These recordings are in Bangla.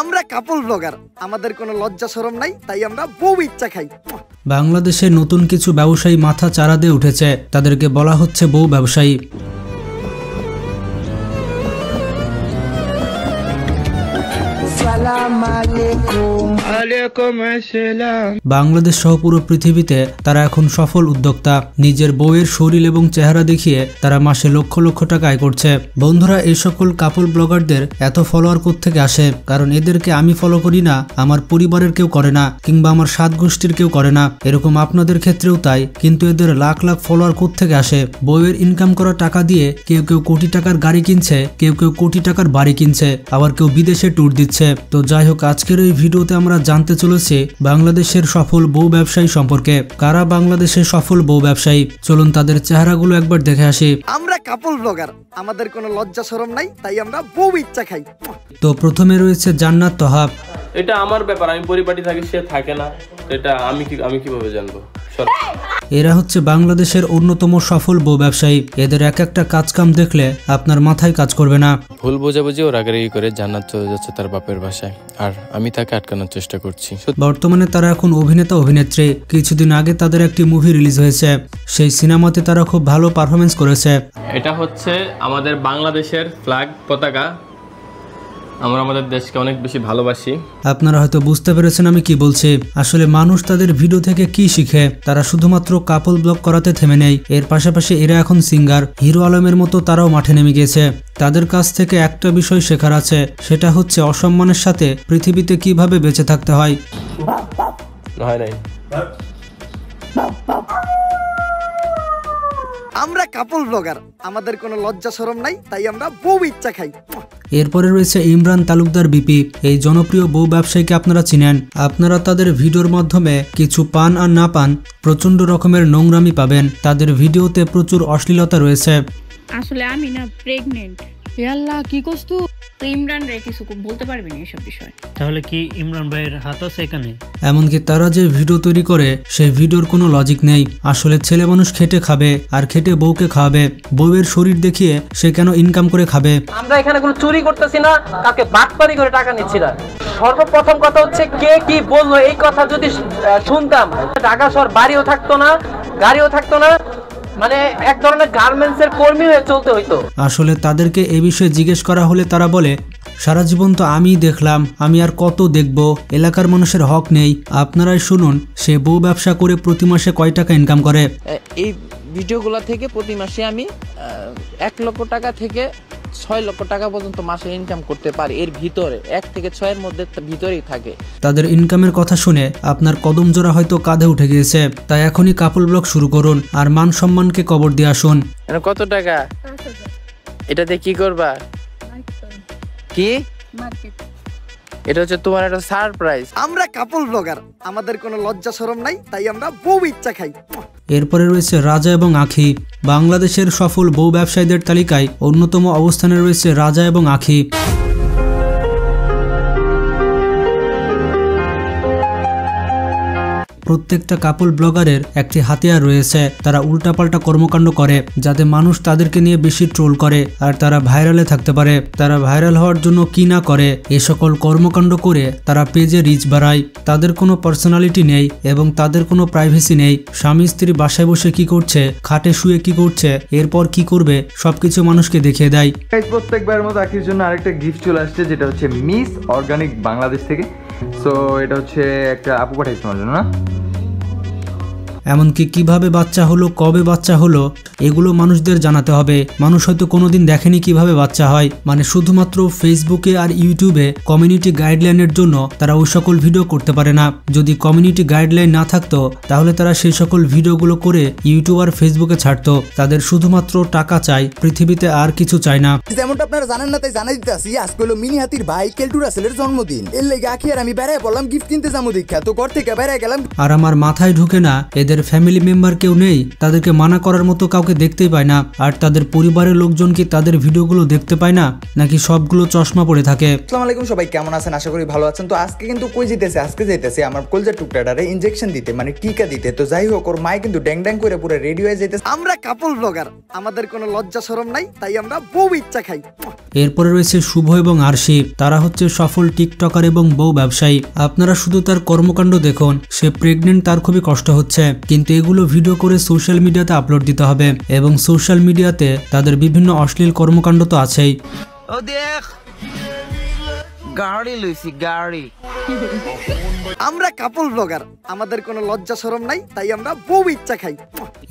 আমরা কাপল ব্লগার, আমাদের কোনো লজ্জা শরম নাই, তাই আমরা বউ ইচ্ছা খাই। বাংলাদেশে নতুন কিছু ব্যবসায়ী মাথা চারা দিয়ে উঠেছে, তাদেরকে বলা হচ্ছে বউ ব্যবসায়ী। বাংলাদেশ সহ পুরো পৃথিবীতে তারা এখন সফল উদ্যোক্তা। নিজের বউয়ের শরীর এবং চেহারা দেখিয়ে তারা মাসে লক্ষ লক্ষ টাকা আয় করছে। বন্ধুরা, এই সকল কাপল ব্লগারদের এত ফলোয়ার কোত্থেকে আসে? কারণ এদেরকে আমি ফলো করি না, আমার পরিবারের কেউ করে না, কিংবা আমার সাত গোষ্ঠীর কেউ করে না। এরকম আপনাদের ক্ষেত্রেও তাই। কিন্তু এদের লাখ লাখ ফলোয়ার কোত্থেকে আসে? বউয়ের ইনকাম করা টাকা দিয়ে কেউ কেউ কোটি টাকার গাড়ি কিনছে, কেউ কেউ কোটি টাকার বাড়ি কিনছে, আবার কেউ বিদেশে ট্যুর দিচ্ছে। তো যাই হোক, আজকের এই ভিডিওতে আমরা জানতে চলেছি বাংলাদেশের সফল বউ ব্যবসায়ী সম্পর্কে। কারা বাংলাদেশের সফল বউ ব্যবসায়ী? চলুন তাদের চেহারাগুলো একবার দেখে আসি। আমরা কাপল ব্লগার, আমাদের কোনো লজ্জা শরম নাই, তাই আমরা বউ ইচ্ছা খাই। তো প্রথমে রয়েছে জান্নাত তোহাব। এটা আমার ব্যাপার, আমি পরিপাটি থাকি, সে থাকে না, এটা আমি কিভাবে জানবো? এরা হচ্ছে বাংলাদেশের অন্যতম সফল বউ ব্যবসায়ী। এদের এক একটা কাজ কাম দেখলে আপনার মাথায় কাজ করবে না। ভুল বোঝাবুঝি ও রাগারাগি করে জান্নাত চলে যাচ্ছে তার বাপের বাসায়, আর আমি তাকে আটকানোর চেষ্টা করছি। বর্তমানে তারা এখন অভিনেতা অভিনেত্রী। কিছুদিন আগে তাদের একটি মুভি রিলিজ হয়েছে, সেই সিনেমাতে তারা খুব ভালো পারফরমেন্স করেছে। এটা হচ্ছে আমাদের বাংলাদেশের ফ্ল্যাগ পতাকা। আমরা আমাদের দেশকে অনেক বেশি ভালোবাসি। আপনারা হয়তো বুঝতে পেরেছেন আমি কি বলছি। আসলে মানুষ তাদের ভিডিও থেকে কি শিখে? তারা শুধুমাত্র কাপল ব্লগ করাতে থেমে নেই, এর পাশাপাশি এরা এখন সিঙ্গার। হিরো আলমের মতো তারাও মাঠে নেমে গিয়েছে। তাদের কাছ থেকে একটা বিষয় শেখার আছে, সেটা হচ্ছে অসম্মানের সাথে পৃথিবীতে কিভাবে বেঁচে থাকতে হয়। আমরা কাপল ব্লগার, আমাদের কোনো লজ্জা শরম নাই, তাই আমরা বউ ইচ্ছা খাই। এরপরে রয়েছে ইমরান তালুকদার বিপি। এই জনপ্রিয় বউ ব্যবসায়ীকে আপনারা চিনেন। আপনারা তাদের ভিডিওর মাধ্যমে কিছু পান আর না পান, প্রচন্ড রকমের নোংরামি পাবেন। তাদের ভিডিওতে প্রচুর অশ্লীলতা রয়েছে। আসলে আমি না প্রেগনেন্ট। আল্লাহ, কি করছ তুই? ইমরান রে কিছু বলতে পারবি না এসব বিষয়। তাহলে কি ইমরান ভাইয়ের হাত আছে এখানে? এমনকি তারা যে ভিডিও তৈরি করে সেই ভিডিওর কোনো লজিক নেই। আসলে ছেলে মানুষ খেটে খাবে, আর খেটে বউকে খাওয়াবে। বউয়ের শরীর দেখিয়ে সে কেন ইনকাম করে খাবে? আমরা এখানে কোনো চুরি করতেছি না, কাকে বাটপারি করে টাকা নিচ্ছি না। সর্বপ্রথম কথা হচ্ছে, কে কি বললো এই কথা যদি শুনতাম, ঢাকা শহর বাড়িও থাকতো না, গাড়িও থাকতো না, মানে এক ধরনের গার্মেন্টস এর কর্মী হয়ে চলতে হইতো। আসলে তাদেরকে এই বিষয়ে জিজ্ঞেস করা হলে তারা বলে, সারা জীবন তো আমি দেখলাম, আমি আর কত দেখব, এলাকার মানুষের হক নেই। আপনারাই শুনুন সে বউ ব্যবসা করে প্রতি মাসে কয় টাকা ইনকাম করে। এই ভিডিওগুলো থেকে প্রতি মাসে আমি 1 লক্ষ টাকা থেকে 6 লক্ষ টাকা পর্যন্ত মাসে ইনকাম করতে পারি। এর ভিতরে 1 থেকে 6 এর মধ্যে ভিতরেই থাকে। তাদের ইনকামের কথা শুনে আপনার কদম জোড়া হয়তো কাঁধে উঠে গিয়েছে। তাই এখনই কাপল ব্লগ শুরু করুন আর মান সম্মানকে কবর দিয়ে আসুন। কত টাকা? এটাতে কি করবা? কি? এটা হচ্ছে তোমার একটা সারপ্রাইজ। আমরা কাপল ব্লগার, আমাদের কোনো লজ্জা শরম নাই, তাই আমরা বউ ইচ্ছা খাই। এরপরে রয়েছে রাজা এবং আখি। বাংলাদেশের সফল বউ ব্যবসায়ীদের তালিকায় অন্যতম অবস্থানে রয়েছে রাজা এবং আখি। প্রত্যেকটা কাপল ব্লগারের একটি হাতিয়ার রয়েছে। তারা উল্টাপাল্টা কর্মকাণ্ড করে যাতে মানুষ তাদেরকে নিয়ে বেশি ট্রোল করে আর তারা ভাইরালে থাকতে পারে। তারা ভাইরাল হওয়ার জন্য কি না করে, এ সকল কর্মকাণ্ড করে তারা পেজে রিচ বাড়ায়। তাদের কোনো পার্সোনালিটি নেই এবং তাদের কোনো প্রাইভেসি নেই। স্বামী স্ত্রী বাসায় বসে কি করছে, খাটে শুয়ে কি করছে, এরপর কি করবে, সবকিছু মানুষকে দেখিয়ে দেয়। প্রত্যেকবার মতো আখির জন্য আরেকটা গিফট চলে আসছে, যেটা হচ্ছে মিস অর্গানিক বাংলাদেশ থেকে। সো এটা হচ্ছে একটা আপু পাঠাইছে তোমার জন্য না? এমনকি কিভাবে বাচ্চা হলো, কবে বাচ্চা হলো, এগুলো মানুষদের জানাতে হবে। মানুষ হয়তো কোনোদিন দেখেনি কিভাবে বাচ্চা হয়। মানে শুধুমাত্র ফেসবুকে আর ইউটিউবে কমিউনিটি গাইডলাইনের জন্য তারা ওই সকল ভিডিও করতে পারে না। যদি কমিউনিটি গাইডলাইন না থাকতো তাহলে তারা সেই সকল ভিডিওগুলো করে ইউটিউব আর ফেসবুকে ছাড়তো। তাদের শুধুমাত্র টাকা চাই, পৃথিবীতে আর কিছু চায় না। যেমনটা আপনারা জানেন না তাই জানাই দিতে আসি, আজকে হলো মিনি হাতির ভাই কেলটু রাসেলের জন্মদিন। এর লেগে আখি আর আমি বেড়ায় পড়লাম গিফট কিনতে যাবো দেখা, তো ঘর থেকে বেড়ায় গেলাম। আর আমার মাথায় ঢুকে না এদের এদের ফ্যামিলি মেম্বার কেউ নেই, তাদেরকে মানা করার মতো কাউকে দেখতেই পায় না। আর তাদের পরিবারের লোকজন কি তাদের ভিডিওগুলো দেখতে পায় না, নাকি সবগুলো চশমা পড়ে থাকে? আসসালামু আলাইকুম সবাই, কেমন আছেন? আশা করি ভালো আছেন। তো আজকে কিন্তু কই যেতেছে, আজকে যেতেছে আমার কলজার টুকটাটারে ইনজেকশন দিতে, মানে টিকা দিতে। তো যাই হোক, ওর মায়ে কিন্তু ড্যাং ড্যাং করে পুরো রেডি হয়ে যেতেছে। আমরা কাপল ব্লগার, আমাদের কোনো লজ্জা শরম নাই, তাই আমরা বউ ইচ্ছা খাই। এরপরে রয়েছে শুভ এবং আরশি, তারা হচ্ছে সফল টিকটকার এবং বউ ব্যবসায়ী। আপনারা শুধু তার কর্মকাণ্ড দেখুন, সে প্রেগনেন্ট, তার খুবই কষ্ট হচ্ছে, কিন্তু এগুলো ভিডিও করে সোশ্যাল মিডিয়াতে আপলোড দিতে হবে এবং সোশ্যাল মিডিয়াতে তাদের বিভিন্ন অশ্লীল কর্মকাণ্ড তো আছেই। ও দেখ গাড়ি লইছি গাড়ি। আমরা কাপল ব্লগার, আমাদের কোনো লজ্জা শরম নাই, তাই আমরা বউ ইচ্ছা খাই।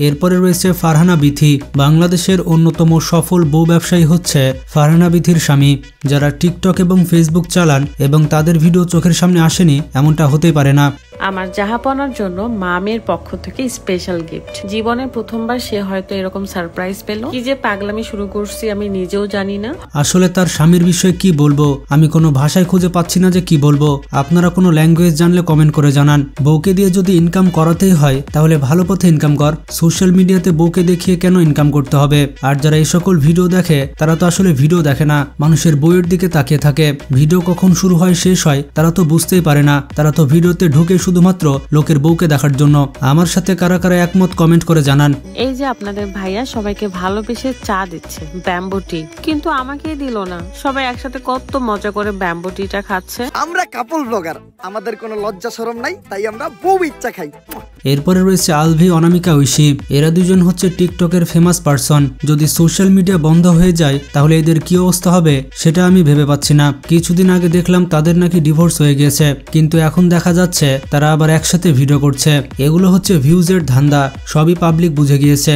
এরপরে রয়েছে ফারহানা বিথি, বাংলাদেশের অন্যতম সফল বউ ব্যবসায়ী হচ্ছে ফারহানা বিথির স্বামী। যারা টিকটক এবং ফেসবুক চালান এবং তাদের ভিডিও চোখের সামনে আসেনি, এমনটা হতেই পারে না। আমার জাহাপনার জন্য মামের পক্ষ থেকে স্পেশাল গিফট। জীবনে প্রথমবার সে হয়তো এরকম সারপ্রাইজ পেল। কি যে পাগলামি শুরু করছি আমি নিজেও জানি না। আসলে তার স্বামীর বিষয়ে কি বলবো, আমি কোনো ভাষায় খুঁজে পাচ্ছি না যে কি বলবো। আপনারা কোনো ল্যাঙ্গুয়েজ জানলে কমেন্ট করে জানান। বউকে দিয়ে যদি ইনকাম করাতেই হয় তাহলে ভালো পথে ইনকাম কর, সোশ্যাল মিডিয়াতে বউকে দেখিয়ে কেন ইনকাম করতে হবে? আর যারা এই সকল ভিডিও দেখে তারা তো আসলে ভিডিও দেখে না, মানুষের বউয়ের দিকে তাকিয়ে থাকে। ভিডিও কখন শুরু হয় শেষ হয় তারা তো বুঝতেই পারে না, তারা তো ভিডিওতে ঢুকে শুধুমাত্র লোকের বউকে দেখার জন্য। আমার সাথে কারা কারা একমত কমেন্ট করে জানান। এই যে আপনাদের ভাইয়া সবাইকে ভালোবেসে চা দিচ্ছে, ব্যাম্বো টি, কিন্তু আমাকে দিল না। সবাই একসাথে কত মজা করে ব্যাম্বো টিটা খাচ্ছে। আমরা কাপল ব্লগার, আমাদের কোনো লজ্জা শরম নাই, তাই আমরা বউ ইচ্ছা খাই। এরপরে রয়েছে আলভি, অনামিকা, ঐশী। এরা দুজন হচ্ছে টিকটকের ফেমাস পারসন। যদি সোশ্যাল মিডিয়া বন্ধ হয়ে যায় তাহলে এদের কি অবস্থা হবে সেটা আমি ভেবে পাচ্ছি না। কিছুদিন আগে দেখলাম তাদের নাকি ডিভোর্স হয়ে গেছে, কিন্তু এখন দেখা যাচ্ছে তারা আবার একসাথে ভিডিও করছে। এগুলো হচ্ছে ভিউজের ধান্দা, সবই পাবলিক বুঝে গিয়েছে।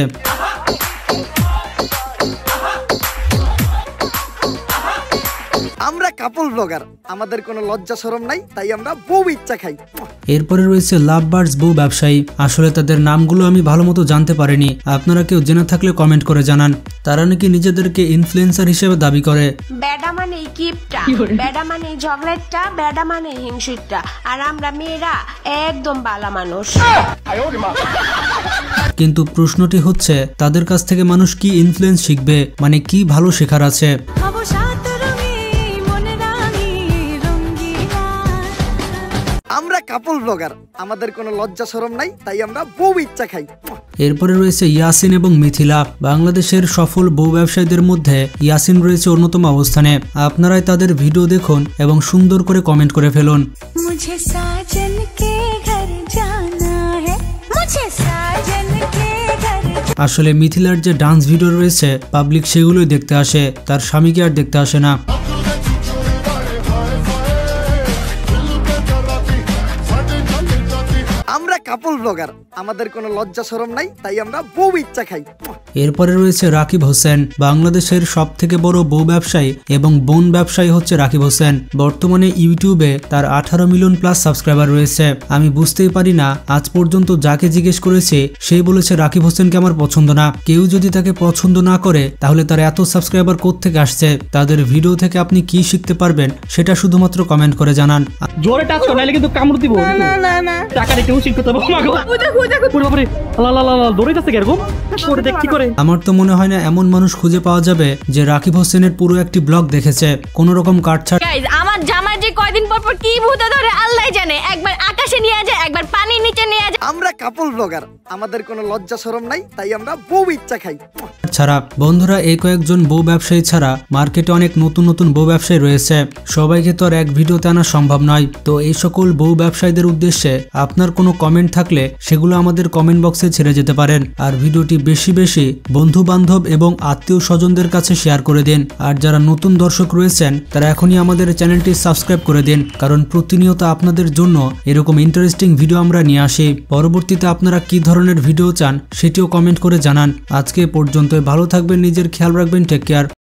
আমরা কাপল ব্লগার, আমাদের কোনো লজ্জা শরম নাই, তাই আমরা বউ ইচ্ছা খাই। এরপরে রয়েছে লাভ বার্ডস বউ ব্যবসায়ী। আসলে তাদের নামগুলো আমি ভালো মতো জানতে পারিনি, আপনারা কেউ জেনে থাকলে কমেন্ট করে জানান। তারা নাকি নিজেদেরকে ইনফ্লুয়েন্সার হিসেবে দাবি করে। বেডা মানে কিপটা, বেডা মানে ঝগড়াটা, বেডা মানে হিংসুটা, আর আমরা মেয়েরা একদম বালা মানুষ। কিন্তু প্রশ্নটি হচ্ছে তাদের কাছ থেকে মানুষ কি ইনফ্লুয়েন্স শিখবে, মানে কি ভালো শেখার আছে? আমরা কাপল ব্লগার, আমাদের কোনো লজ্জা শরম নাই, তাই আমরা বউ ইচ্ছা খাই। এরপরে রয়েছে ইয়াসিন এবং মিথিলা। বাংলাদেশের সফল বউ ব্যবসায়ীদের মধ্যে ইয়াসিন রয়েছে অন্যতম অবস্থানে। আপনারাই তাদের ভিডিও দেখুন এবং সুন্দর করে কমেন্ট করে ফেলুন। আসলে মিথিলার যে ডান্স ভিডিও রয়েছে পাবলিক সেগুলোই দেখতে আসে, তার স্বামীকে আর দেখতে আসে না। আমরা কাপল ব্লগার, আমাদের কোনো লজ্জা শরম নাই, তাই আমরা বউ ইচ্ছা খাই। এরপরে রয়েছে রাকিব হোসেন। বাংলাদেশের সব থেকে বড় বউ ব্যবসায়ী এবং বোন ব্যবসায়ী হচ্ছে রাকিব হোসেন। বর্তমানে ইউটিউবে তার 18 মিলিয়ন প্লাস সাবস্ক্রাইবার রয়েছে। আমি বুঝতেই পারি না, আজ পর্যন্ত যাকে জিজ্ঞেস করেছে সেই বলেছে রাকিব হোসেনকে আমার পছন্দ না। কেউ যদি তাকে পছন্দ না করে তাহলে তার এত সাবস্ক্রাইবার কোত্থেকে আসছে? তাদের ভিডিও থেকে আপনি কি শিখতে পারবেন সেটা শুধুমাত্র কমেন্ট করে জানান। জোরে টাচ করো নাইলে কিন্তু কামড় দিব। না না না, টাকা দিতে উচিত করতে হবে। আমার তো মনে হয় না এমন মানুষ খুঁজে পাওয়া যাবে যে রাকিব হোসেনের পুরো একটি ব্লগ দেখেছে, কোন রকম কাটছাট। আমার জামার যে কয়দিন পর পর কি ভূত ধরে আল্লাহ জানে, একবার আকাশে নিয়ে যায়, একবার পানির নিচে নিয়ে যায়। আমরা কাপল ব্লগার, আমাদের কোনো লজ্জা শরম নাই, তাই আমরা বউ ইচ্ছা খাই। ছাড়া বন্ধুরা, এই কয়েকজন বউ ব্যবসায়ী ছাড়া মার্কেটে অনেক নতুন নতুন বউ ব্যবসায়ী রয়েছে, সবাইকে তো আর এক ভিডিওতে আনা সম্ভব নয়। তো এই সকল বউ ব্যবসায়ীদের উদ্দেশ্যে আপনার কোনো কমেন্ট থাকলে সেগুলো আমাদের কমেন্ট বক্সে ছেড়ে যেতে পারেন। আর ভিডিওটি বেশি বেশি বন্ধু বান্ধব এবং আত্মীয় স্বজনদের কাছে শেয়ার করে দিন। আর যারা নতুন দর্শক রয়েছেন তারা এখনই আমাদের চ্যানেলটি সাবস্ক্রাইব করে দিন, কারণ প্রতিনিয়ত আপনাদের জন্য এরকম ইন্টারেস্টিং ভিডিও আমরা নিয়ে আসি। পরবর্তীতে আপনারা কি ধরনের ভিডিও চান সেটিও কমেন্ট করে জানান। আজকে পর্যন্ত ভালো থাকবেন, নিজের খেয়াল রাখবেন, টেক কেয়ার।